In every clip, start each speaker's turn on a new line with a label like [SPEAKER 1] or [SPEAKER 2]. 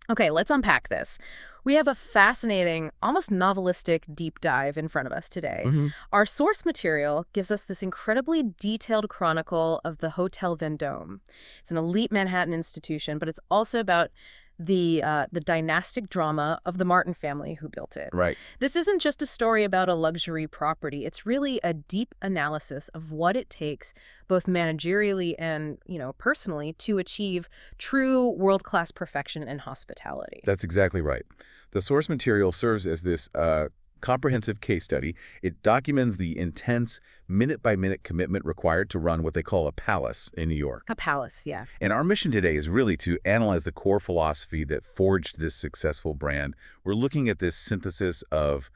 [SPEAKER 1] Okay, let's unpack this. We have a fascinating, almost novelistic deep dive in front of us today.
[SPEAKER 2] Hmm.
[SPEAKER 1] Our source material gives us this incredibly detailed chronicle of the Hotel Vendome. It's an elite Manhattan institution, but it's also about the dynastic drama of the Martin family who built it.
[SPEAKER 2] Right.
[SPEAKER 1] This isn't just a story about a luxury property. It's really a deep analysis of what it takes, both managerially and, personally, to achieve true world-class perfection in hospitality.
[SPEAKER 2] That's exactly right. The source material serves as this comprehensive case study. It documents the intense, minute-by-minute commitment required to run what they call a palace in New York.
[SPEAKER 1] A palace, yeah.
[SPEAKER 2] And our mission today is really to analyze the core philosophy that forged this successful brand. We're looking at this synthesis of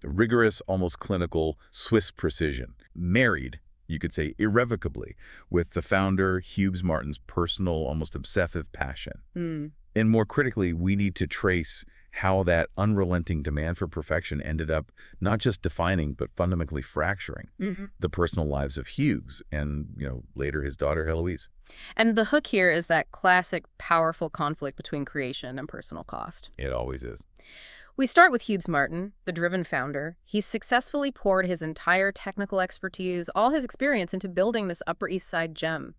[SPEAKER 2] rigorous, almost clinical Swiss precision, married, you could say, irrevocably, with the founder, Hugues Martin's personal, almost obsessive passion.
[SPEAKER 1] Hmm.
[SPEAKER 2] And more critically, we need to trace how that unrelenting demand for perfection ended up not just defining, but fundamentally fracturing the personal lives of Hughes and, later his daughter, Heloise.
[SPEAKER 1] And the hook here is that classic, powerful conflict between creation and personal cost.
[SPEAKER 2] It always is.
[SPEAKER 1] We start with Hugues Martin, the driven founder. He's successfully poured his entire technical expertise, all his experience into building this Upper East Side gem.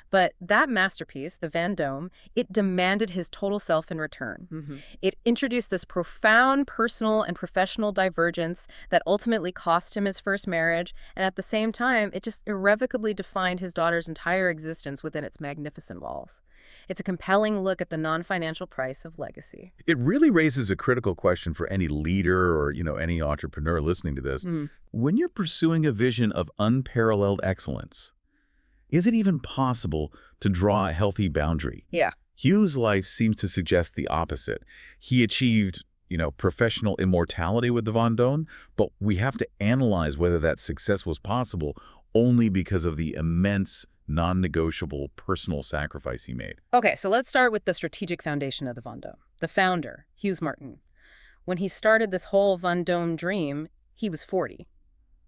[SPEAKER 1] But that masterpiece, the Vendome, it demanded his total self in return. It introduced this profound personal and professional divergence that ultimately cost him his first marriage, and at the same time, it just irrevocably defined his daughter's entire existence within its magnificent walls. It's a compelling look at the non-financial price of legacy.
[SPEAKER 2] It really raises a critical question for any leader or, any entrepreneur listening to this. When you're pursuing a vision of unparalleled excellence, is it even possible to draw a healthy boundary?
[SPEAKER 1] Yeah.
[SPEAKER 2] Hughes' life seems to suggest the opposite. He achieved, professional immortality with the Vendome, but we have to analyze whether that success was possible only because of the immense, non-negotiable personal sacrifice he made.
[SPEAKER 1] Okay, so let's start with the strategic foundation of the Vendome. The founder, Hugues Martin. When he started this whole Vendome dream, he was 40.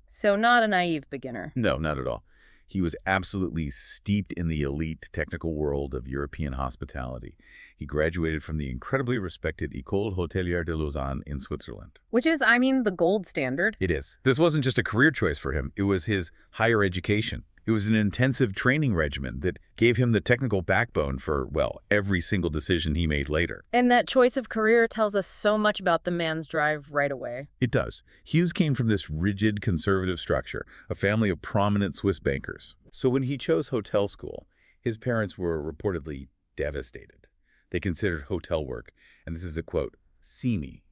[SPEAKER 1] So not a naive beginner.
[SPEAKER 2] No, not at all. He was absolutely steeped in the elite technical world of European hospitality. He graduated from the incredibly respected École Hôtelière de Lausanne in Switzerland.
[SPEAKER 1] Which is, the gold standard.
[SPEAKER 2] It is. This wasn't just a career choice for him. It was his higher education. It was an intensive training regimen that gave him the technical backbone for, every single decision he made later.
[SPEAKER 1] And that choice of career tells us so much about the man's drive right away.
[SPEAKER 2] It does. Hughes came from this rigid, conservative structure, a family of prominent Swiss bankers. So when he chose hotel school, his parents were reportedly devastated. They considered hotel work, and this is a quote, seamy.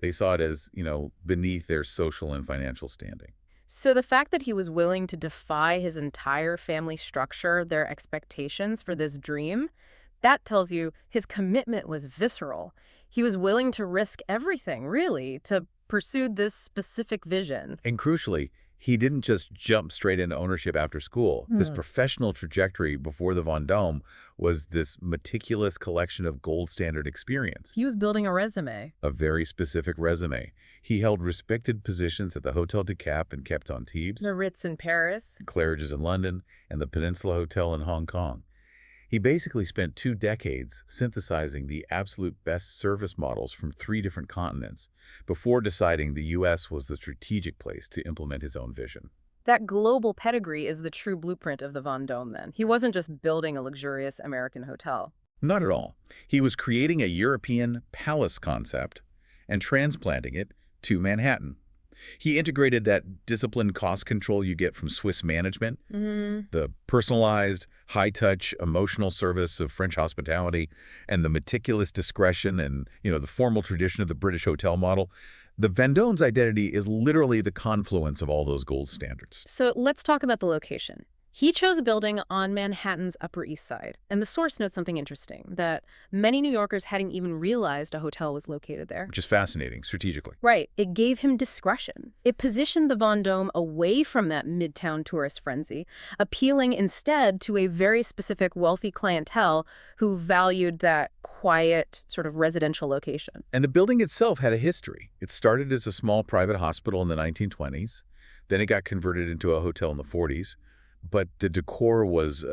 [SPEAKER 2] They saw it as, beneath their social and financial standing.
[SPEAKER 1] So the fact that he was willing to defy his entire family structure, their expectations for this dream, that tells you his commitment was visceral. He was willing to risk everything, really, to pursue this specific vision.
[SPEAKER 2] And crucially, he didn't just jump straight into ownership after school. His professional trajectory before the Vendome was this meticulous collection of gold standard experience.
[SPEAKER 1] He was building a resume.
[SPEAKER 2] A very specific resume. He held respected positions at the Hotel de Cap in Cap Antibes,
[SPEAKER 1] The Ritz in Paris.
[SPEAKER 2] Claridge's in London, and the Peninsula Hotel in Hong Kong. He basically spent 2 decades synthesizing the absolute best service models from 3 different continents before deciding the U.S. was the strategic place to implement his own vision.
[SPEAKER 1] That global pedigree is the true blueprint of the Vendome, then. He wasn't just building a luxurious American hotel.
[SPEAKER 2] Not at all. He was creating a European palace concept and transplanting it to Manhattan. He integrated that disciplined cost control you get from Swiss management, the personalized, high-touch, emotional service of French hospitality, and the meticulous discretion and, the formal tradition of the British hotel model. The Vendome's identity is literally the confluence of all those gold standards.
[SPEAKER 1] So let's talk about the location. He chose a building on Manhattan's Upper East Side, and the source notes something interesting, that many New Yorkers hadn't even realized a hotel was located there.
[SPEAKER 2] Which is fascinating, strategically.
[SPEAKER 1] Right. It gave him discretion. It positioned the Vendome away from that midtown tourist frenzy, appealing instead to a very specific wealthy clientele who valued that quiet, sort of residential location.
[SPEAKER 2] And the building itself had a history. It started as a small private hospital in the 1920s. Then it got converted into a hotel in the 40s. But the decor was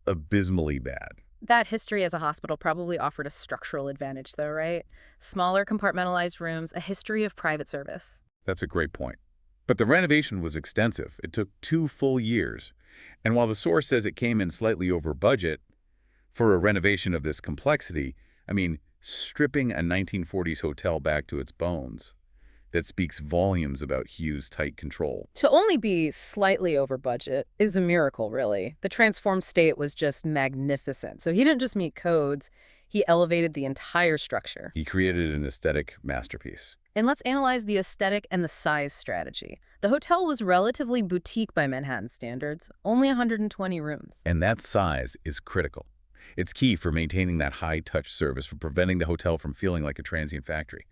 [SPEAKER 2] abysmally bad.
[SPEAKER 1] That history as a hospital probably offered a structural advantage, though, right? Smaller compartmentalized rooms, a history of private service.
[SPEAKER 2] That's a great point. But the renovation was extensive. It took 2 full years. And while the source says it came in slightly over budget, for a renovation of this complexity, I mean, stripping a 1940s hotel back to its bones, that speaks volumes about Hughes' tight control.
[SPEAKER 1] To only be slightly over budget is a miracle, really. The transformed state was just magnificent. So he didn't just meet codes, he elevated the entire structure.
[SPEAKER 2] He created an aesthetic masterpiece.
[SPEAKER 1] And let's analyze the aesthetic and the size strategy. The hotel was relatively boutique by Manhattan standards, only 120 rooms.
[SPEAKER 2] And that size is critical. It's key for maintaining that high-touch service, for preventing the hotel from feeling like a transient factory.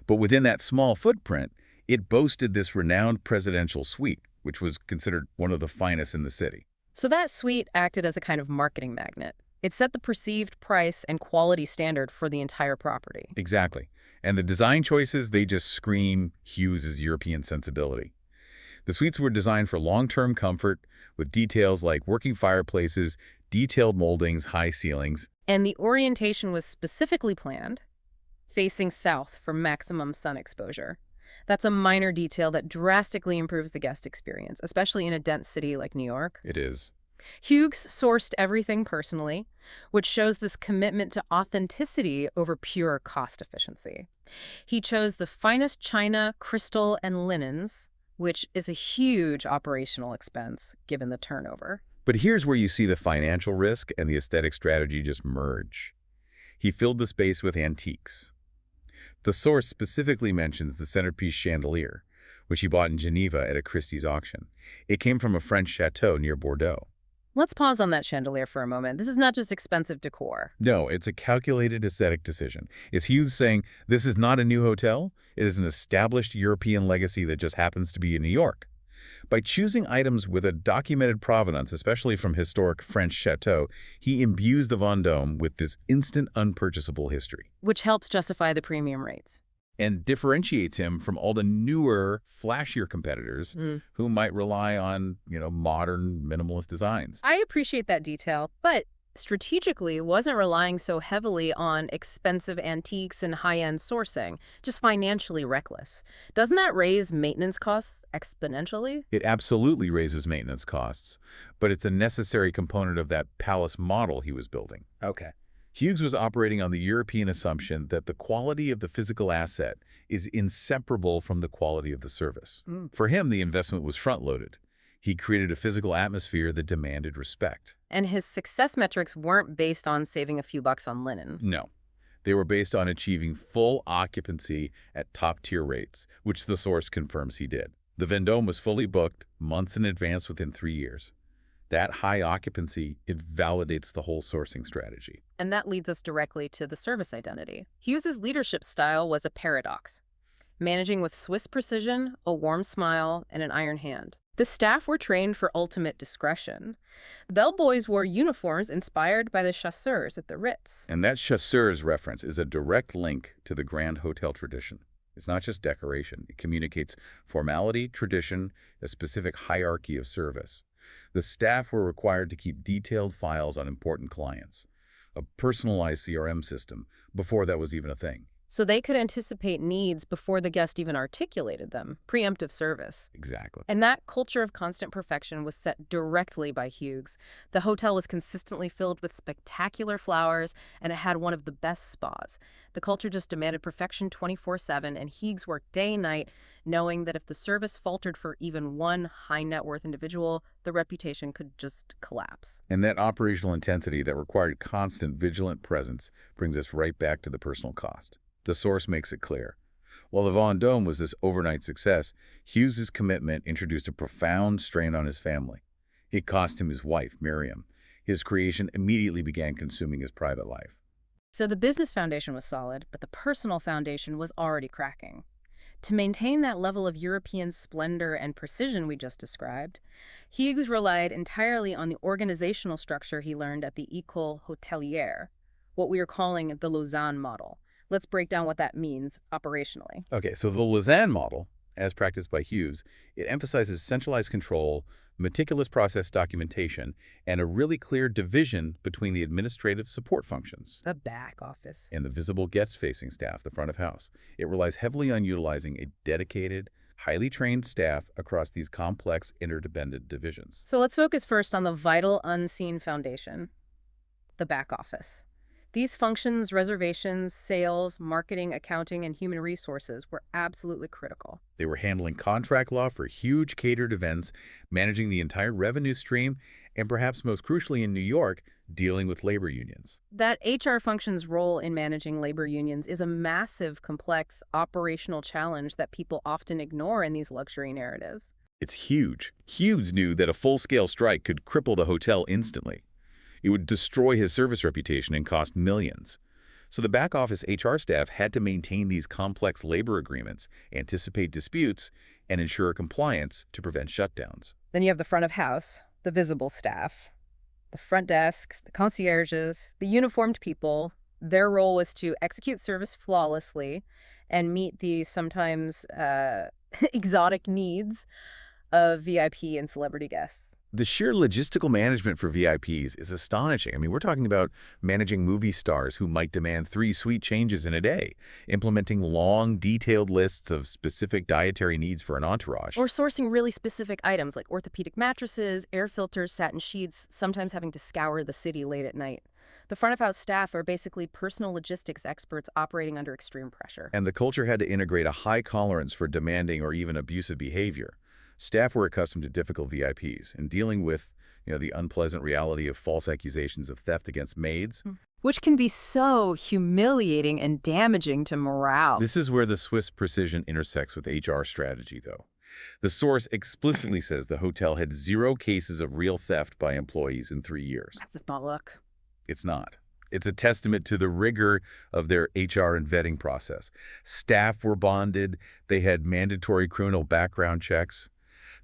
[SPEAKER 2] But within that small footprint, it boasted this renowned presidential suite, which was considered one of the finest in the city.
[SPEAKER 1] So that suite acted as a kind of marketing magnet. It set the perceived price and quality standard for the entire property.
[SPEAKER 2] Exactly. And the design choices, they just scream Hughes' European sensibility. The suites were designed for long-term comfort, with details like working fireplaces, detailed moldings, high ceilings.
[SPEAKER 1] And the orientation was specifically planned, facing south for maximum sun exposure. That's a minor detail that drastically improves the guest experience, especially in a dense city like New York.
[SPEAKER 2] It is.
[SPEAKER 1] Hugues sourced everything personally, which shows this commitment to authenticity over pure cost efficiency. He chose the finest china, crystal, and linens, which is a huge operational expense given the turnover.
[SPEAKER 2] But here's where you see the financial risk and the aesthetic strategy just merge. He filled the space with antiques. The source specifically mentions the centerpiece chandelier, which he bought in Geneva at a Christie's auction. It came from a French chateau near Bordeaux.
[SPEAKER 1] Let's pause on that chandelier for a moment. This is not just expensive decor.
[SPEAKER 2] No, it's a calculated aesthetic decision. It's Hughes saying, this is not a new hotel, it is an established European legacy that just happens to be in New York. By choosing items with a documented provenance, especially from historic French chateaux, he imbues the Vendome with this instant unpurchasable history.
[SPEAKER 1] Which helps justify the premium rates.
[SPEAKER 2] And differentiates him from all the newer, flashier competitors who might rely on, modern minimalist designs.
[SPEAKER 1] I appreciate that detail, but strategically wasn't relying so heavily on expensive antiques and high-end sourcing, just financially reckless. Doesn't that raise maintenance costs exponentially?
[SPEAKER 2] It absolutely raises maintenance costs, but it's a necessary component of that palace model he was building.
[SPEAKER 1] Okay.
[SPEAKER 2] Hughes was operating on the European assumption that the quality of the physical asset is inseparable from the quality of the service. For him, the investment was front-loaded. He created a physical atmosphere that demanded respect.
[SPEAKER 1] And his success metrics weren't based on saving a few bucks on linen.
[SPEAKER 2] No. They were based on achieving full occupancy at top-tier rates, which the source confirms he did. The Vendome was fully booked, months in advance within 3 years. That high occupancy, it validates the whole sourcing strategy.
[SPEAKER 1] And that leads us directly to the service identity. Hughes's leadership style was a paradox, managing with Swiss precision, a warm smile, and an iron hand. The staff were trained for ultimate discretion. The bellboys wore uniforms inspired by the chasseurs at the Ritz.
[SPEAKER 2] And that chasseurs reference is a direct link to the Grand Hotel tradition. It's not just decoration. It communicates formality, tradition, a specific hierarchy of service. The staff were required to keep detailed files on important clients, a personalized CRM system, before that was even a thing.
[SPEAKER 1] So they could anticipate needs before the guest even articulated them. Preemptive service.
[SPEAKER 2] Exactly.
[SPEAKER 1] And that culture of constant perfection was set directly by Hugues. The hotel was consistently filled with spectacular flowers, and it had one of the best spas. The culture just demanded perfection 24/7, and Hugues worked day and night, knowing that if the service faltered for even one high-net-worth individual, the reputation could just collapse.
[SPEAKER 2] And that operational intensity that required constant vigilant presence brings us right back to the personal cost. The source makes it clear. While the Vendome was this overnight success, Hughes's commitment introduced a profound strain on his family. It cost him his wife, Miriam. His creation immediately began consuming his private life.
[SPEAKER 1] So the business foundation was solid, but the personal foundation was already cracking. To maintain that level of European splendor and precision we just described, Hugues relied entirely on the organizational structure he learned at the École Hotelière, what we are calling the Lausanne model. Let's break down what that means operationally.
[SPEAKER 2] Okay, so the Lausanne model as practiced by Hugues, it emphasizes centralized control, meticulous process documentation, and a really clear division between the administrative support functions
[SPEAKER 1] The back office.
[SPEAKER 2] and the visible guest-facing staff, the front of house. It relies heavily on utilizing a dedicated, highly trained staff across these complex, interdependent divisions.
[SPEAKER 1] So let's focus first on the vital unseen foundation, the back office. These functions, reservations, sales, marketing, accounting, and human resources were absolutely critical.
[SPEAKER 2] They were handling contract law for huge catered events, managing the entire revenue stream, and perhaps most crucially in New York, dealing with labor unions.
[SPEAKER 1] That HR function's role in managing labor unions is a massive, complex, operational challenge that people often ignore in these luxury narratives.
[SPEAKER 2] It's huge. Hughes knew that a full-scale strike could cripple the hotel instantly. It would destroy his service reputation and cost millions. So the back office HR staff had to maintain these complex labor agreements, anticipate disputes, and ensure compliance to prevent shutdowns.
[SPEAKER 1] Then you have the front of house, the visible staff, the front desks, the concierges, the uniformed people. Their role was to execute service flawlessly and meet the sometimes exotic needs of VIP and celebrity guests.
[SPEAKER 2] The sheer logistical management for VIPs is astonishing. I mean, we're talking about managing movie stars who might demand 3 suite changes in a day, implementing long, detailed lists of specific dietary needs for an entourage.
[SPEAKER 1] Or sourcing really specific items like orthopedic mattresses, air filters, satin sheets, sometimes having to scour the city late at night. The front of house staff are basically personal logistics experts operating under extreme pressure.
[SPEAKER 2] And the culture had to integrate a high tolerance for demanding or even abusive behavior. Staff were accustomed to difficult VIPs and dealing with, the unpleasant reality of false accusations of theft against maids.
[SPEAKER 1] Which can be so humiliating and damaging to morale.
[SPEAKER 2] This is where the Swiss precision intersects with HR strategy, though. The source explicitly says the hotel had 0 cases of real theft by employees in 3 years.
[SPEAKER 1] That does not look.
[SPEAKER 2] It's not. It's a testament to the rigor of their HR and vetting process. Staff were bonded. They had mandatory criminal background checks.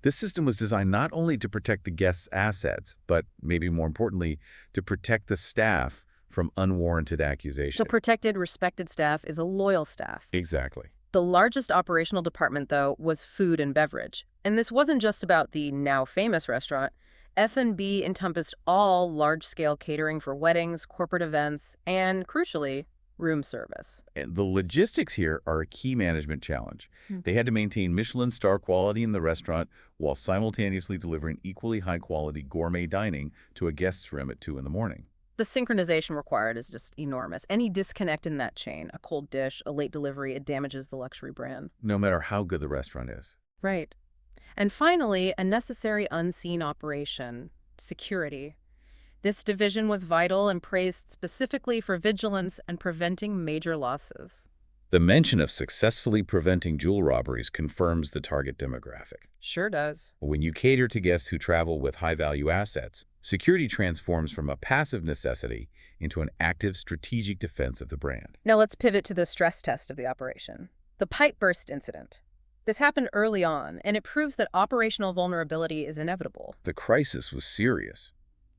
[SPEAKER 2] This system was designed not only to protect the guests' assets, but maybe more importantly, to protect the staff from unwarranted accusations.
[SPEAKER 1] So protected, respected staff is a loyal staff.
[SPEAKER 2] Exactly.
[SPEAKER 1] The largest operational department, though, was food and beverage. And this wasn't just about the now famous restaurant. F&B encompassed all large-scale catering for weddings, corporate events, and, crucially, room service.
[SPEAKER 2] And the logistics here are a key management challenge. They had to maintain Michelin star quality in the restaurant while simultaneously delivering equally high-quality gourmet dining to a guest's room at 2 in the morning.
[SPEAKER 1] The synchronization required is just enormous. Any disconnect in that chain, a cold dish, a late delivery, it damages the luxury brand.
[SPEAKER 2] No matter how good the restaurant is.
[SPEAKER 1] Right. And finally, a necessary unseen operation, security. This division was vital and praised specifically for vigilance and preventing major losses.
[SPEAKER 2] The mention of successfully preventing jewel robberies confirms the target demographic.
[SPEAKER 1] Sure does.
[SPEAKER 2] When you cater to guests who travel with high-value assets, security transforms from a passive necessity into an active strategic defense of the brand.
[SPEAKER 1] Now let's pivot to the stress test of the operation. The pipe burst incident. This happened early on, and it proves that operational vulnerability is inevitable.
[SPEAKER 2] The crisis was serious.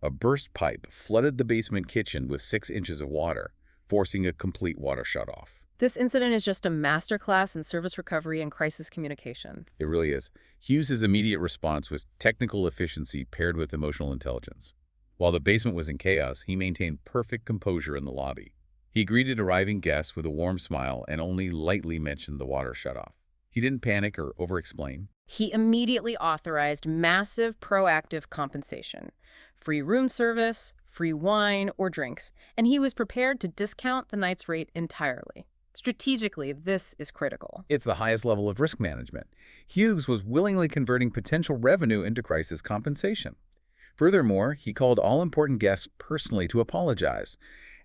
[SPEAKER 2] A burst pipe flooded the basement kitchen with 6 inches of water, forcing a complete water shutoff.
[SPEAKER 1] This incident is just a masterclass in service recovery and crisis communication.
[SPEAKER 2] It really is. Hughes's immediate response was technical efficiency paired with emotional intelligence. While the basement was in chaos, he maintained perfect composure in the lobby. He greeted arriving guests with a warm smile and only lightly mentioned the water shutoff. He didn't panic or over-explain.
[SPEAKER 1] He immediately authorized massive proactive compensation. Free room service, free wine or drinks, and he was prepared to discount the night's rate entirely. Strategically, this is critical.
[SPEAKER 2] It's the highest level of risk management. Hugues was willingly converting potential revenue into crisis compensation. Furthermore, he called all important guests personally to apologize,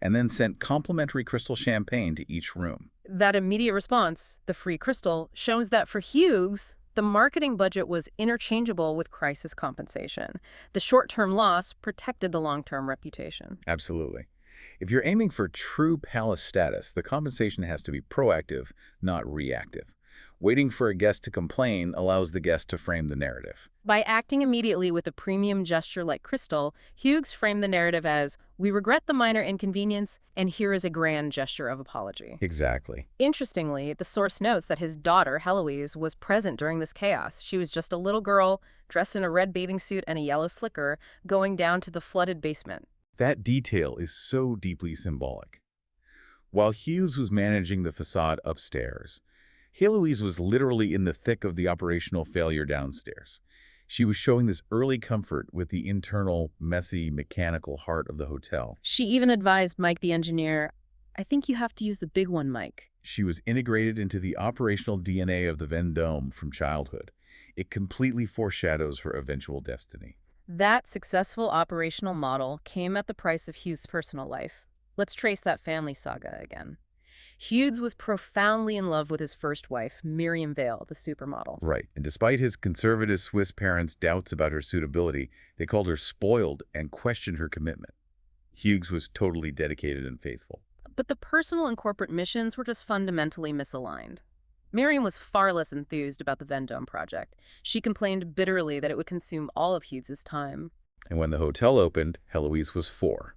[SPEAKER 2] and then sent complimentary crystal champagne to each room.
[SPEAKER 1] That immediate response, the free crystal, shows that for Hugues, the marketing budget was interchangeable with crisis compensation. The short-term loss protected the long-term reputation.
[SPEAKER 2] Absolutely. If you're aiming for true palace status, the compensation has to be proactive, not reactive. Waiting for a guest to complain allows the guest to frame the narrative.
[SPEAKER 1] By acting immediately with a premium gesture like Crystal, Hugues framed the narrative as, "We regret the minor inconvenience, and here is a grand gesture of apology."
[SPEAKER 2] Exactly.
[SPEAKER 1] Interestingly, the source notes that his daughter, Heloise, was present during this chaos. She was just a little girl, dressed in a red bathing suit and a yellow slicker, going down to the flooded basement.
[SPEAKER 2] That detail is so deeply symbolic. While Hughes was managing the facade upstairs, Heloise was literally in the thick of the operational failure downstairs. She was showing this early comfort with the internal, messy, mechanical heart of the hotel.
[SPEAKER 1] She even advised Mike the engineer, "I think you have to use the big one, Mike."
[SPEAKER 2] She was integrated into the operational DNA of the Vendome from childhood. It completely foreshadows her eventual destiny.
[SPEAKER 1] That successful operational model came at the price of Hughes' personal life. Let's trace that family saga again. Hughes was profoundly in love with his first wife, Miriam Vale, the supermodel.
[SPEAKER 2] Right, and despite his conservative Swiss parents' doubts about her suitability, they called her spoiled and questioned her commitment. Hughes was totally dedicated and faithful.
[SPEAKER 1] But the personal and corporate missions were just fundamentally misaligned. Miriam was far less enthused about the Vendome project. She complained bitterly that it would consume all of Hughes's time.
[SPEAKER 2] And when the hotel opened, Heloise was 4.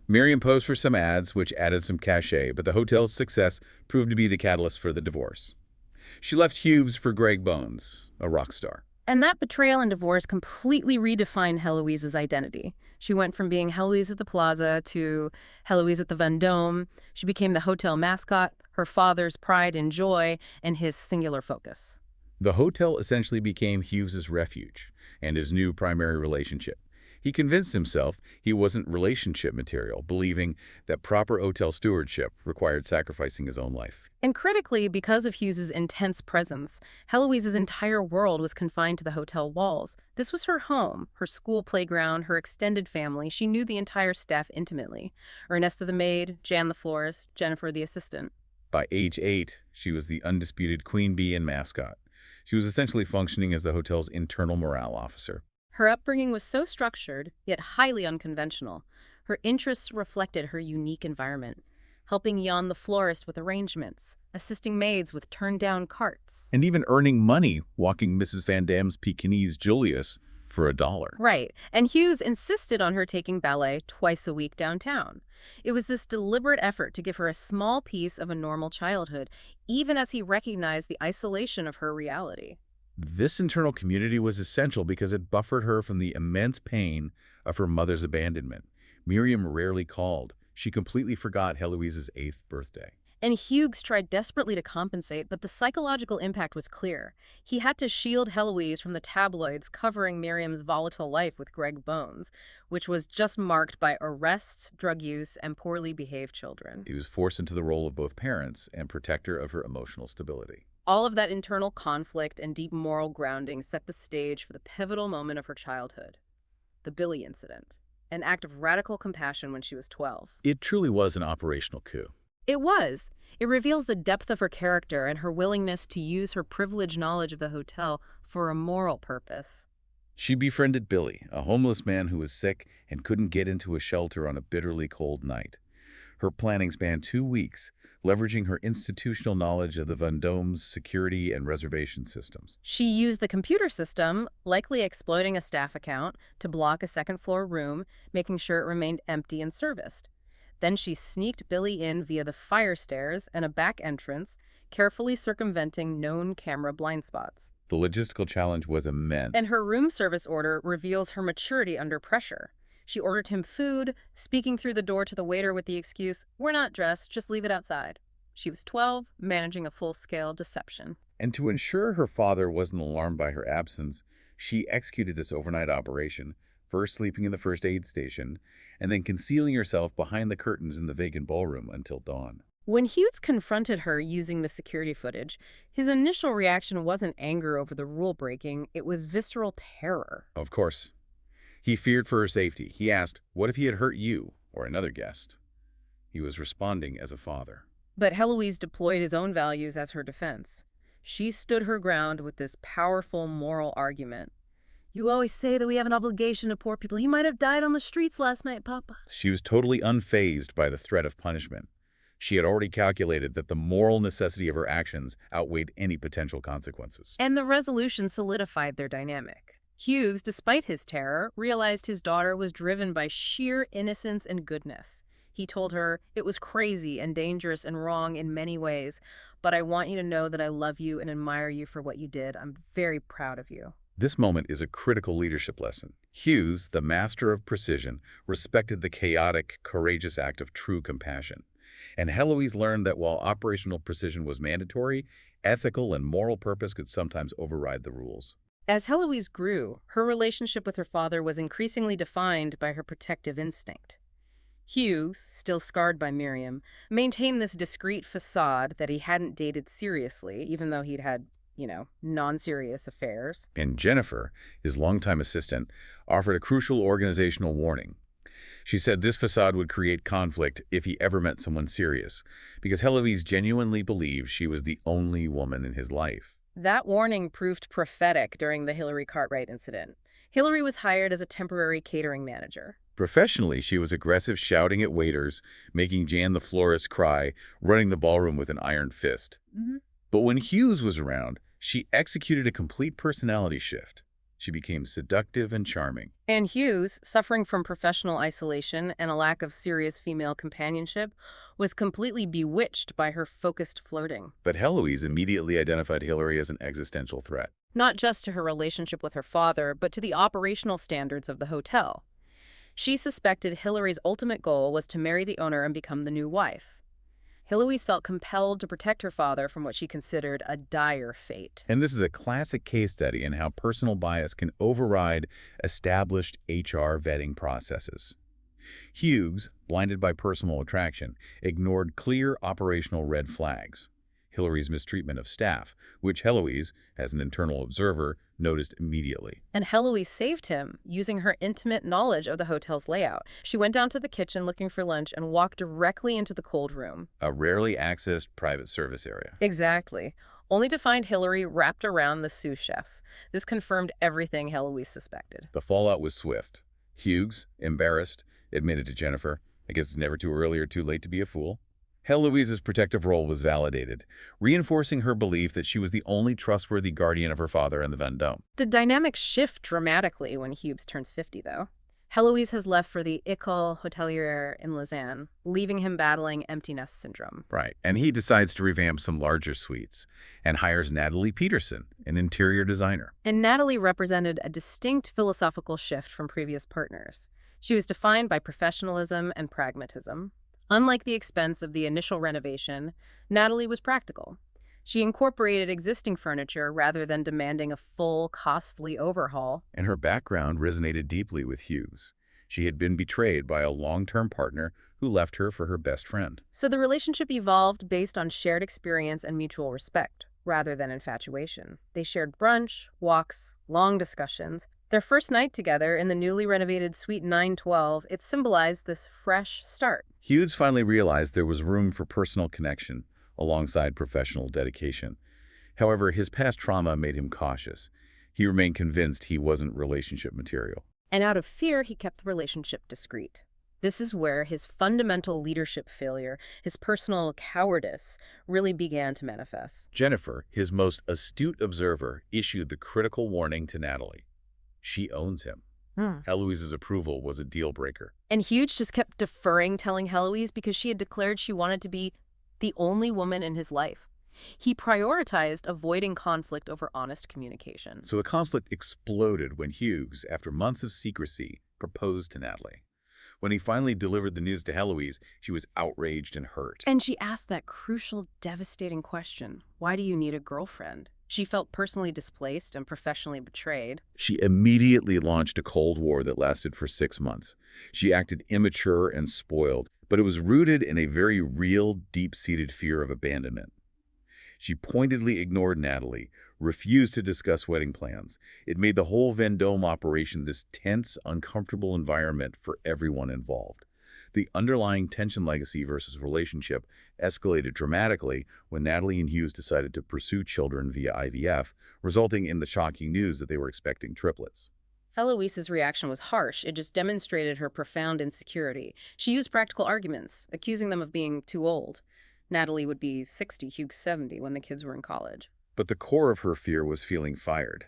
[SPEAKER 2] Miriam posed for some ads, which added some cachet, but the hotel's success proved to be the catalyst for the divorce. She left Hughes for Greg Bones, a rock star.
[SPEAKER 1] And that betrayal and divorce completely redefined Heloise's identity. She went from being Heloise at the Plaza to Heloise at the Vendome. She became the hotel mascot, her father's pride and joy, and his singular focus.
[SPEAKER 2] The hotel essentially became Hughes's refuge and his new primary relationship. He convinced himself he wasn't relationship material, believing that proper hotel stewardship required sacrificing his own life.
[SPEAKER 1] And critically, because of Hughes's intense presence, Heloise's entire world was confined to the hotel walls. This was her home, her school playground, her extended family. She knew the entire staff intimately. Ernesta the maid, Jan the florist, Jennifer the assistant.
[SPEAKER 2] By age 8, she was the undisputed queen bee and mascot. She was essentially functioning as the hotel's internal morale officer.
[SPEAKER 1] Her upbringing was so structured, yet highly unconventional. Her interests reflected her unique environment, helping Jan the florist with arrangements, assisting maids with turned-down carts.
[SPEAKER 2] And even earning money walking Mrs. Van Dam's Pekingese Julius for $1.
[SPEAKER 1] Right, and Hughes insisted on her taking ballet twice a week downtown. It was this deliberate effort to give her a small piece of a normal childhood, even as he recognized the isolation of her reality.
[SPEAKER 2] This internal community was essential because it buffered her from the immense pain of her mother's abandonment. Miriam rarely called. She completely forgot Heloise's 8th birthday.
[SPEAKER 1] And Hugues tried desperately to compensate, but the psychological impact was clear. He had to shield Heloise from the tabloids covering Miriam's volatile life with Greg Bones, which was just marked by arrests, drug use, and poorly behaved children.
[SPEAKER 2] He was forced into the role of both parents and protector of her emotional stability.
[SPEAKER 1] All of that internal conflict and deep moral grounding set the stage for the pivotal moment of her childhood, the Billy incident, an act of radical compassion when she was 12.
[SPEAKER 2] It truly was an operational coup.
[SPEAKER 1] It was. It reveals the depth of her character and her willingness to use her privileged knowledge of the hotel for a moral purpose.
[SPEAKER 2] She befriended Billy, a homeless man who was sick and couldn't get into a shelter on a bitterly cold night. Her planning spanned 2 weeks, leveraging her institutional knowledge of the Vendome's security and reservation systems.
[SPEAKER 1] She used the computer system, likely exploiting a staff account, to block a second-floor room, making sure it remained empty and serviced. Then she sneaked Billy in via the fire stairs and a back entrance, carefully circumventing known camera blind spots.
[SPEAKER 2] The logistical challenge was immense.
[SPEAKER 1] And her room service order reveals her maturity under pressure. She ordered him food, speaking through the door to the waiter with the excuse, "We're not dressed, just leave it outside." She was 12, managing a full-scale deception.
[SPEAKER 2] And to ensure her father wasn't alarmed by her absence, she executed this overnight operation, first sleeping in the first aid station, and then concealing herself behind the curtains in the vacant ballroom until dawn.
[SPEAKER 1] When Hugues confronted her using the security footage, his initial reaction wasn't anger over the rule-breaking, it was visceral terror.
[SPEAKER 2] Of course. He feared for her safety. He asked, what if he had hurt you or another guest? He was responding as a father.
[SPEAKER 1] But Heloise deployed his own values as her defense. She stood her ground with this powerful moral argument. "You always say that we have an obligation to poor people. He might have died on the streets last night, Papa."
[SPEAKER 2] She was totally unfazed by the threat of punishment. She had already calculated that the moral necessity of her actions outweighed any potential consequences.
[SPEAKER 1] And the resolution solidified their dynamic. Hugues, despite his terror, realized his daughter was driven by sheer innocence and goodness. He told her, "It was crazy and dangerous and wrong in many ways, but I want you to know that I love you and admire you for what you did. I'm very proud of you."
[SPEAKER 2] This moment is a critical leadership lesson. Hugues, the master of precision, respected the chaotic, courageous act of true compassion. And Heloise learned that while operational precision was mandatory, ethical and moral purpose could sometimes override the rules.
[SPEAKER 1] As Heloise grew, her relationship with her father was increasingly defined by her protective instinct. Hugues, still scarred by Miriam, maintained this discreet facade that he hadn't dated seriously, even though he'd had, non-serious affairs.
[SPEAKER 2] And Jennifer, his longtime assistant, offered a crucial organizational warning. She said this facade would create conflict if he ever met someone serious, because Heloise genuinely believed she was the only woman in his life.
[SPEAKER 1] That warning proved prophetic during the Hillary Cartwright incident. Hillary was hired as a temporary catering manager.
[SPEAKER 2] Professionally, she was aggressive, shouting at waiters, making Jan the florist cry, running the ballroom with an iron fist. But when Hugues was around, she executed a complete personality shift. She became seductive and charming.
[SPEAKER 1] And Hugues, suffering from professional isolation and a lack of serious female companionship, was completely bewitched by her focused flirting.
[SPEAKER 2] But Heloise immediately identified Hillary as an existential threat.
[SPEAKER 1] Not just to her relationship with her father, but to the operational standards of the hotel. She suspected Hillary's ultimate goal was to marry the owner and become the new wife. Heloise felt compelled to protect her father from what she considered a dire fate.
[SPEAKER 2] And this is a classic case study in how personal bias can override established HR vetting processes. Hugues, blinded by personal attraction, ignored clear operational red flags. Hillary's mistreatment of staff, which Heloise, as an internal observer, noticed immediately.
[SPEAKER 1] And Heloise saved him, using her intimate knowledge of the hotel's layout. She went down to the kitchen looking for lunch and walked directly into the cold room.
[SPEAKER 2] A rarely accessed private service area.
[SPEAKER 1] Exactly. Only to find Hillary wrapped around the sous chef. This confirmed everything Heloise suspected.
[SPEAKER 2] The fallout was swift. Hugues, embarrassed, admitted to Jennifer, "I guess it's never too early or too late to be a fool." Heloise's protective role was validated, reinforcing her belief that she was the only trustworthy guardian of her father and the Vendome.
[SPEAKER 1] The dynamics shift dramatically when Hugues turns 50, though. Heloise has left for the École Hotelière in Lausanne, leaving him battling empty nest syndrome.
[SPEAKER 2] Right, and he decides to revamp some larger suites and hires Natalie Peterson, an interior designer.
[SPEAKER 1] And Natalie represented a distinct philosophical shift from previous partners. She was defined by professionalism and pragmatism. Unlike the expense of the initial renovation, Natalie was practical. She incorporated existing furniture rather than demanding a full, costly overhaul.
[SPEAKER 2] And her background resonated deeply with Hugues. She had been betrayed by a long-term partner who left her for her best friend.
[SPEAKER 1] So the relationship evolved based on shared experience and mutual respect, rather than infatuation. They shared brunch, walks, long discussions. Their first night together in the newly renovated Suite 912, it symbolized this fresh start.
[SPEAKER 2] Hugues finally realized there was room for personal connection alongside professional dedication. However, his past trauma made him cautious. He remained convinced he wasn't relationship material.
[SPEAKER 1] And out of fear, he kept the relationship discreet. This is where his fundamental leadership failure, his personal cowardice, really began to manifest.
[SPEAKER 2] Jennifer, his most astute observer, issued the critical warning to Natalie. She owns him. Heloise's approval was a deal breaker.
[SPEAKER 1] And Hugues just kept deferring, telling Heloise because she had declared she wanted to be the only woman in his life. He prioritized avoiding conflict over honest communication.
[SPEAKER 2] So the conflict exploded when Hugues, after months of secrecy, proposed to Natalie. When he finally delivered the news to Heloise, she was outraged and hurt.
[SPEAKER 1] And she asked that crucial, devastating question, why do you need a girlfriend? She felt personally displaced and professionally betrayed.
[SPEAKER 2] She immediately launched a Cold War that lasted for 6 months. She acted immature and spoiled, but it was rooted in a very real, deep-seated fear of abandonment. She pointedly ignored Natalie, refused to discuss wedding plans. It made the whole Vendome operation this tense, uncomfortable environment for everyone involved. The underlying tension legacy versus relationship escalated dramatically when Natalie and Hugues decided to pursue children via IVF, resulting in the shocking news that they were expecting triplets.
[SPEAKER 1] Heloise's reaction was harsh. It just demonstrated her profound insecurity. She used practical arguments, accusing them of being too old. Natalie would be 60, Hugues 70 when the kids were in college.
[SPEAKER 2] But the core of her fear was feeling fired.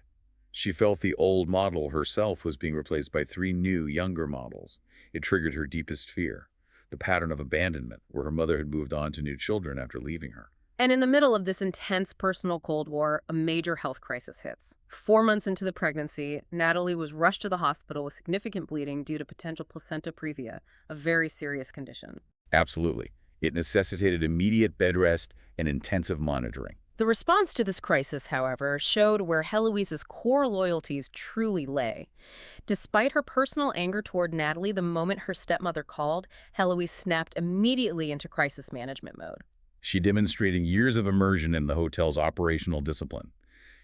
[SPEAKER 2] She felt the old model herself was being replaced by three new, younger models. It triggered her deepest fear, the pattern of abandonment, where her mother had moved on to new children after leaving her.
[SPEAKER 1] And in the middle of this intense personal Cold War, a major health crisis hits. 4 months into the pregnancy, Natalie was rushed to the hospital with significant bleeding due to potential placenta previa, a very serious condition.
[SPEAKER 2] Absolutely. It necessitated immediate bed rest and intensive monitoring.
[SPEAKER 1] The response to this crisis, however, showed where Heloise's core loyalties truly lay. Despite her personal anger toward Natalie the moment her stepmother called, Heloise snapped immediately into crisis management mode.
[SPEAKER 2] She demonstrated years of immersion in the hotel's operational discipline.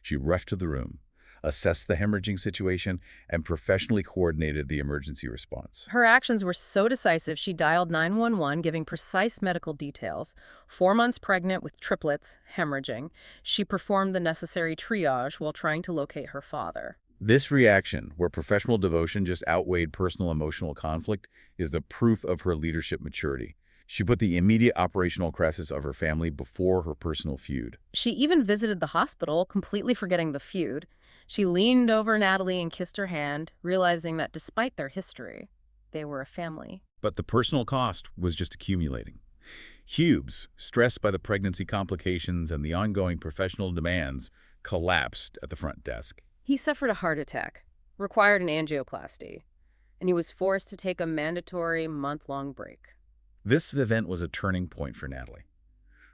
[SPEAKER 2] She rushed to the room, assessed the hemorrhaging situation, and professionally coordinated the emergency response.
[SPEAKER 1] Her actions were so decisive she dialed 911, giving precise medical details. 4 months pregnant with triplets, hemorrhaging, she performed the necessary triage while trying to locate her father.
[SPEAKER 2] This reaction, where professional devotion just outweighed personal emotional conflict, is the proof of her leadership maturity. She put the immediate operational crisis of her family before her personal feud.
[SPEAKER 1] She even visited the hospital, completely forgetting the feud. She leaned over Natalie and kissed her hand, realizing that despite their history, they were a family.
[SPEAKER 2] But the personal cost was just accumulating. Hugues, stressed by the pregnancy complications and the ongoing professional demands, collapsed at the front desk.
[SPEAKER 1] He suffered a heart attack, required an angioplasty, and he was forced to take a mandatory month-long break.
[SPEAKER 2] This event was a turning point for Natalie.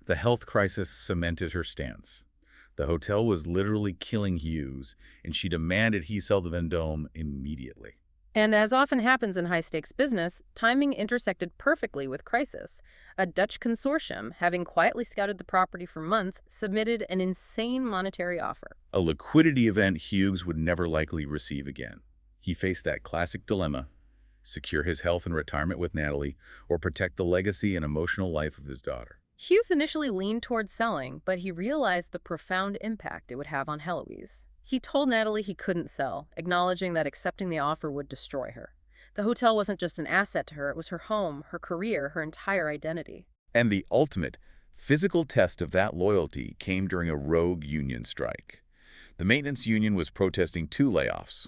[SPEAKER 2] The health crisis cemented her stance. The hotel was literally killing Hugues, and she demanded he sell the Vendome immediately.
[SPEAKER 1] And as often happens in high-stakes business, timing intersected perfectly with crisis. A Dutch consortium, having quietly scouted the property for months, submitted an insane monetary offer.
[SPEAKER 2] A liquidity event Hugues would never likely receive again. He faced that classic dilemma: secure his health and retirement with Natalie, or protect the legacy and emotional life of his daughter.
[SPEAKER 1] Hugues initially leaned toward selling, but he realized the profound impact it would have on Heloise. He told Natalie he couldn't sell, acknowledging that accepting the offer would destroy her. The hotel wasn't just an asset to her, it was her home, her career, her entire identity.
[SPEAKER 2] And the ultimate physical test of that loyalty came during a rogue union strike. The maintenance union was protesting two layoffs.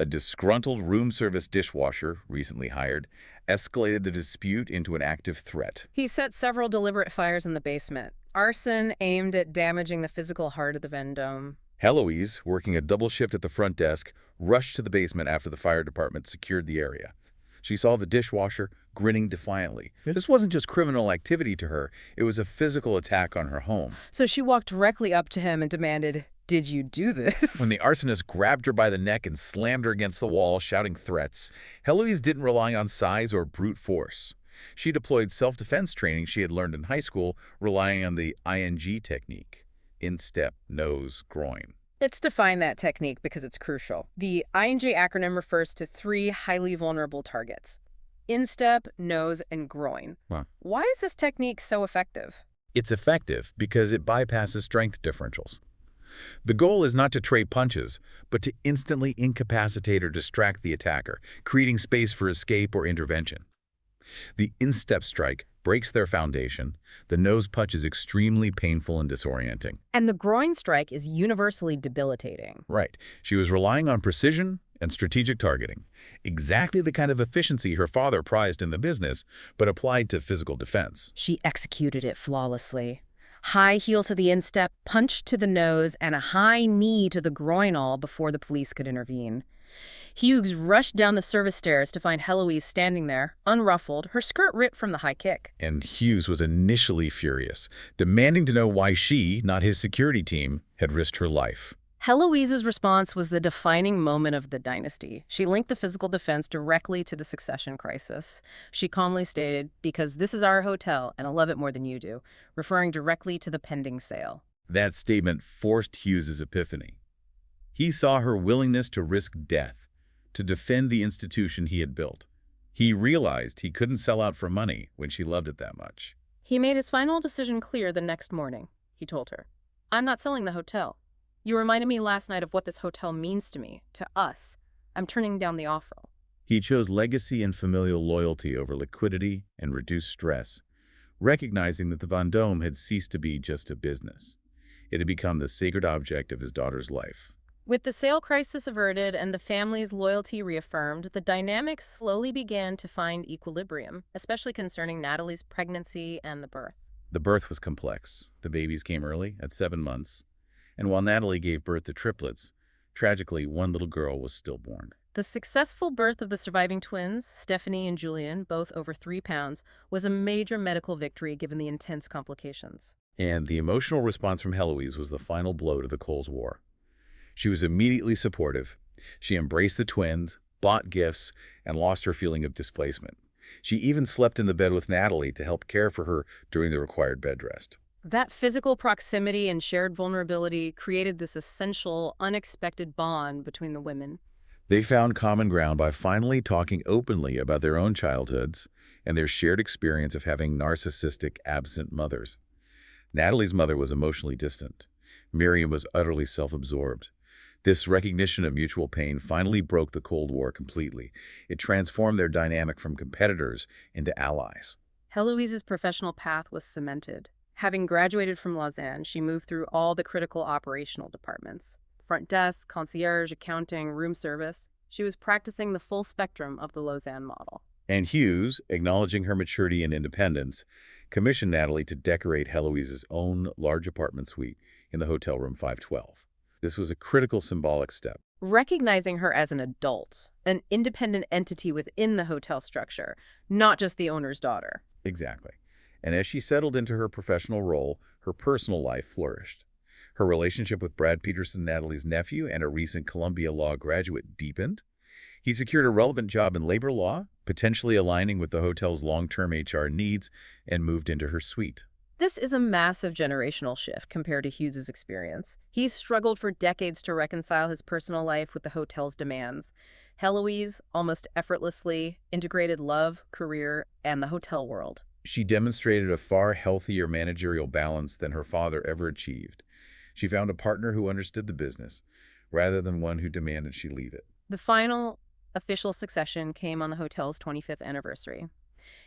[SPEAKER 2] A disgruntled room service dishwasher, recently hired, escalated the dispute into an active threat.
[SPEAKER 1] He set several deliberate fires in the basement. Arson aimed at damaging the physical heart of the Vendome.
[SPEAKER 2] Heloise, working a double shift at the front desk, rushed to the basement after the fire department secured the area. She saw the dishwasher, grinning defiantly. This wasn't just criminal activity to her, it was a physical attack on her home.
[SPEAKER 1] So she walked directly up to him and demanded, "Did you do this?"
[SPEAKER 2] When the arsonist grabbed her by the neck and slammed her against the wall, shouting threats, Heloise didn't rely on size or brute force. She deployed self-defense training she had learned in high school, relying on the ING technique: instep, nose, groin.
[SPEAKER 1] Let's define that technique because it's crucial. The ING acronym refers to 3 highly vulnerable targets: instep, nose, and groin.
[SPEAKER 2] Wow.
[SPEAKER 1] Why is this technique so effective?
[SPEAKER 2] It's effective because it bypasses strength differentials. The goal is not to trade punches, but to instantly incapacitate or distract the attacker, creating space for escape or intervention. The instep strike breaks their foundation. The nose punch is extremely painful and disorienting.
[SPEAKER 1] And the groin strike is universally debilitating.
[SPEAKER 2] Right. She was relying on precision and strategic targeting, exactly the kind of efficiency her father prized in the business, but applied to physical defense.
[SPEAKER 1] She executed it flawlessly. High heel to the instep, punch to the nose, and a high knee to the groin, all before the police could intervene. Hugues rushed down the service stairs to find Heloise standing there, unruffled, her skirt ripped from the high kick.
[SPEAKER 2] And Hugues was initially furious, demanding to know why she, not his security team, had risked her life.
[SPEAKER 1] Heloise's response was the defining moment of the dynasty. She linked the physical defense directly to the succession crisis. She calmly stated, "Because this is our hotel, and I love it more than you do," referring directly to the pending sale.
[SPEAKER 2] That statement forced Hughes's epiphany. He saw her willingness to risk death, to defend the institution he had built. He realized he couldn't sell out for money when she loved it that much.
[SPEAKER 1] He made his final decision clear the next morning. He told her, "I'm not selling the hotel. You reminded me last night of what this hotel means to me, to us. I'm turning down the offer.
[SPEAKER 2] He chose legacy and familial loyalty over liquidity and reduced stress, recognizing that the Vendome had ceased to be just a business. It had become the sacred object of his daughter's life.
[SPEAKER 1] With the sale crisis averted and the family's loyalty reaffirmed, the dynamics slowly began to find equilibrium, especially concerning Natalie's pregnancy and the birth.
[SPEAKER 2] The birth was complex. The babies came early, at 7 months, and while Natalie gave birth to triplets, tragically, one little girl was stillborn.
[SPEAKER 1] The successful birth of the surviving twins, Stephanie and Julian, both over 3 pounds, was a major medical victory given the intense complications.
[SPEAKER 2] And the emotional response from Heloise was the final blow to the Cold War. She was immediately supportive. She embraced the twins, bought gifts, and lost her feeling of displacement. She even slept in the bed with Natalie to help care for her during the required bed rest.
[SPEAKER 1] That physical proximity and shared vulnerability created this essential, unexpected bond between the women.
[SPEAKER 2] They found common ground by finally talking openly about their own childhoods and their shared experience of having narcissistic, absent mothers. Natalie's mother was emotionally distant. Miriam was utterly self-absorbed. This recognition of mutual pain finally broke the Cold War completely. It transformed their dynamic from competitors into allies.
[SPEAKER 1] Heloise's professional path was cemented. Having graduated from Lausanne, she moved through all the critical operational departments. Front desk, concierge, accounting, room service. She was practicing the full spectrum of the Lausanne model.
[SPEAKER 2] And Hugues, acknowledging her maturity and independence, commissioned Natalie to decorate Heloise's own large apartment suite in the hotel room 512. This was a critical symbolic step.
[SPEAKER 1] Recognizing her as an adult, an independent entity within the hotel structure, not just the owner's daughter.
[SPEAKER 2] Exactly. And as she settled into her professional role, her personal life flourished. Her relationship with Brad Peterson, Natalie's nephew, and a recent Columbia Law graduate deepened. He secured a relevant job in labor law, potentially aligning with the hotel's long-term HR needs, and moved into her suite.
[SPEAKER 1] This is a massive generational shift compared to Hughes's experience. He's struggled for decades to reconcile his personal life with the hotel's demands. Heloise almost effortlessly integrated love, career, and the hotel world.
[SPEAKER 2] She demonstrated a far healthier managerial balance than her father ever achieved. She found a partner who understood the business, rather than one who demanded she leave it.
[SPEAKER 1] The final official succession came on the hotel's 25th anniversary.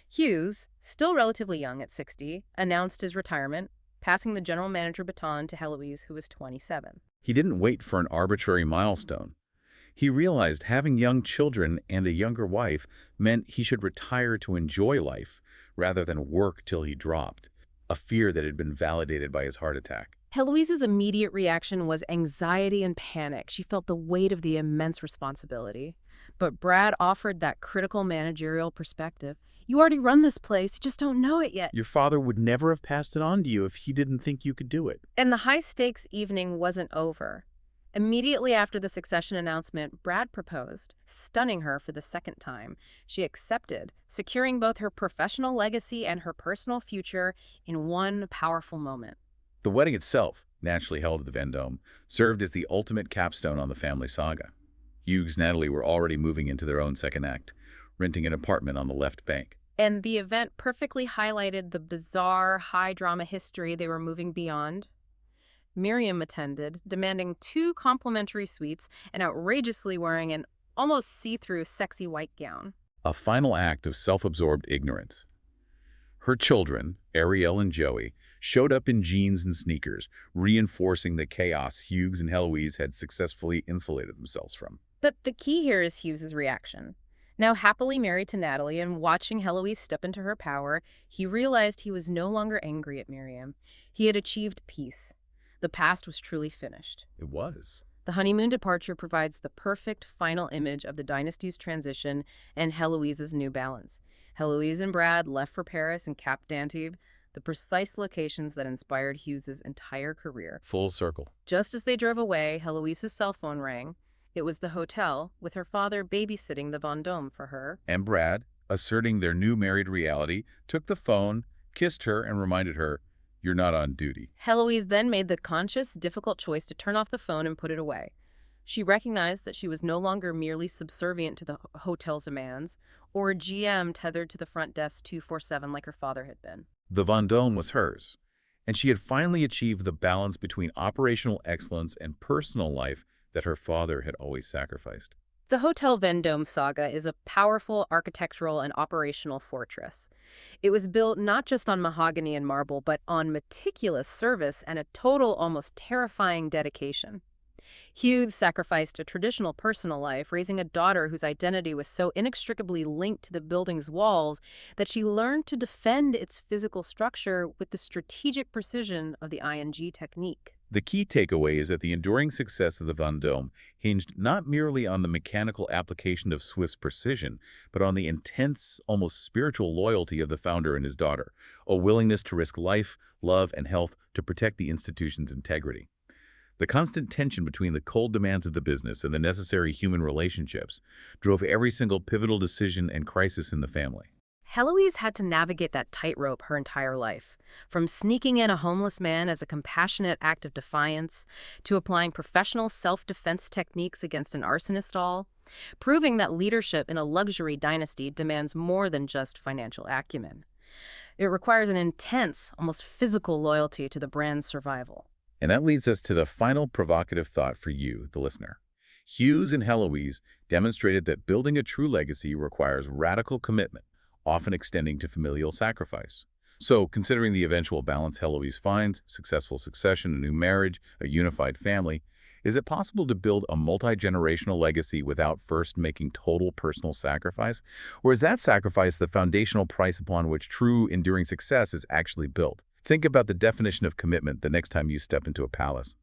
[SPEAKER 1] Hugues, still relatively young at 60, announced his retirement, passing the general manager baton to Heloise, who was 27.
[SPEAKER 2] He didn't wait for an arbitrary milestone. He realized having young children and a younger wife meant he should retire to enjoy life rather than work till he dropped, a fear that had been validated by his heart attack.
[SPEAKER 1] Heloise's immediate reaction was anxiety and panic. She felt the weight of the immense responsibility. But Brad offered that critical managerial perspective. You already run this place, you just don't know it yet.
[SPEAKER 2] Your father would never have passed it on to you if he didn't think you could do it.
[SPEAKER 1] And the high-stakes evening wasn't over. Immediately after the succession announcement, Brad proposed, stunning her for the second time. She accepted, securing both her professional legacy and her personal future in one powerful moment.
[SPEAKER 2] The wedding itself, naturally held at the Vendome, served as the ultimate capstone on the family saga. Hugues and Natalie were already moving into their own second act, renting an apartment on the left bank.
[SPEAKER 1] And the event perfectly highlighted the bizarre, high-drama history they were moving beyond. Miriam attended, demanding 2 complimentary suites and outrageously wearing an almost see-through sexy white gown.
[SPEAKER 2] A final act of self-absorbed ignorance. Her children, Ariel and Joey, showed up in jeans and sneakers, reinforcing the chaos Hugues and Heloise had successfully insulated themselves from.
[SPEAKER 1] But the key here is Hughes's reaction. Now happily married to Natalie and watching Heloise step into her power, he realized he was no longer angry at Miriam. He had achieved peace. The past was truly finished.
[SPEAKER 2] It was.
[SPEAKER 1] The honeymoon departure provides the perfect final image of the dynasty's transition and Heloise's new balance. Heloise and Brad left for Paris and Cap d'Antibes, the precise locations that inspired Hughes's entire career.
[SPEAKER 2] Full circle.
[SPEAKER 1] Just as they drove away, Heloise's cell phone rang. It was the hotel, with her father babysitting the Vendome for her.
[SPEAKER 2] And Brad, asserting their new married reality, took the phone, kissed her, and reminded her, "You're not on duty."
[SPEAKER 1] Heloise then made the conscious, difficult choice to turn off the phone and put it away. She recognized that she was no longer merely subservient to the hotel's demands, or a GM tethered to the front desk 24/7 like her father had been.
[SPEAKER 2] The Vendome was hers, and she had finally achieved the balance between operational excellence and personal life that her father had always sacrificed.
[SPEAKER 1] The Hotel Vendome saga is a powerful architectural and operational fortress. It was built not just on mahogany and marble, but on meticulous service and a total, almost terrifying dedication. Hughes sacrificed a traditional personal life, raising a daughter whose identity was so inextricably linked to the building's walls that she learned to defend its physical structure with the strategic precision of the ing technique.
[SPEAKER 2] The key takeaway is that the enduring success of the Vendome hinged not merely on the mechanical application of Swiss precision, but on the intense, almost spiritual loyalty of the founder and his daughter, a willingness to risk life, love, and health to protect the institution's integrity. The constant tension between the cold demands of the business and the necessary human relationships drove every single pivotal decision and crisis in the family.
[SPEAKER 1] Heloise had to navigate that tightrope her entire life, from sneaking in a homeless man as a compassionate act of defiance to applying professional self-defense techniques against an arsonist all, proving that leadership in a luxury dynasty demands more than just financial acumen. It requires an intense, almost physical loyalty to the brand's survival.
[SPEAKER 2] And that leads us to the final provocative thought for you, the listener. Hughes and Heloise demonstrated that building a true legacy requires radical commitment, often extending to familial sacrifice. So, considering the eventual balance Heloise finds, successful succession, a new marriage, a unified family, is it possible to build a multi-generational legacy without first making total personal sacrifice? Or is that sacrifice the foundational price upon which true, enduring success is actually built? Think about the definition of commitment the next time you step into a palace.